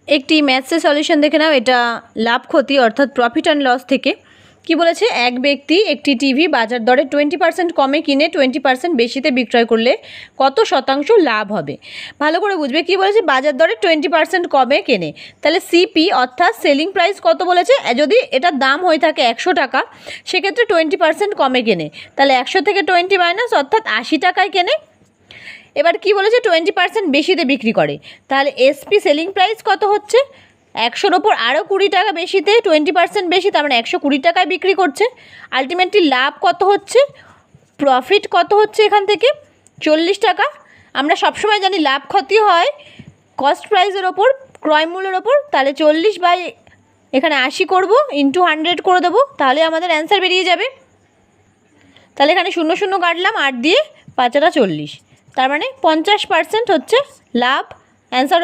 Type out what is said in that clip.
একটি ম্যাথসের সলিউশন দেখে নাও। এটা লাভ ক্ষতি অর্থাৎ প্রফিট অ্যান্ড লস থেকে। কি বলেছে, এক ব্যক্তি একটি টিভি বাজার দরে 20% কমে কিনে 20% বেশিতে বিক্রয় করলে কত শতাংশ লাভ হবে? ভালো করে বুঝবে। কি বলেছে, বাজার দরে 20% কমে কেনে, তাহলে সিপি অর্থাৎ সেলিং প্রাইস কত বলেছে, যদি এটার দাম হয়ে থাকে 100 টাকা, সেক্ষেত্রে 20% কমে কেনে, তাহলে 100 থেকে 20 মাইনাস অর্থাৎ 80 টাকায় কেনে। এবার কি বলেছে, 20% বেশিতে বিক্রি করে, তাহলে এসপি সেলিং প্রাইস কত হচ্ছে, 100-র ওপর আরও 20 টাকা বেশিতে, 20% বেশি, তার মানে 120 টাকায় বিক্রি করছে। আলটিমেটলি লাভ কত হচ্ছে, প্রফিট কত হচ্ছে এখান থেকে 40 টাকা। আমরা সবসময় জানি লাভ ক্ষতি হয় কস্ট প্রাইসের ওপর, ক্রয় মূল্যের ওপর, তাহলে 40 বাই এখানে 80 করবো, ইন্টু 100 করে দেবো, তাহলে আমাদের অ্যান্সার বেরিয়ে যাবে। তাহলে এখানে 0 0 কাটলাম, 8 দিয়ে 5 × 40, তার মানে 50% হচ্ছে লাভ। অ্যান্সার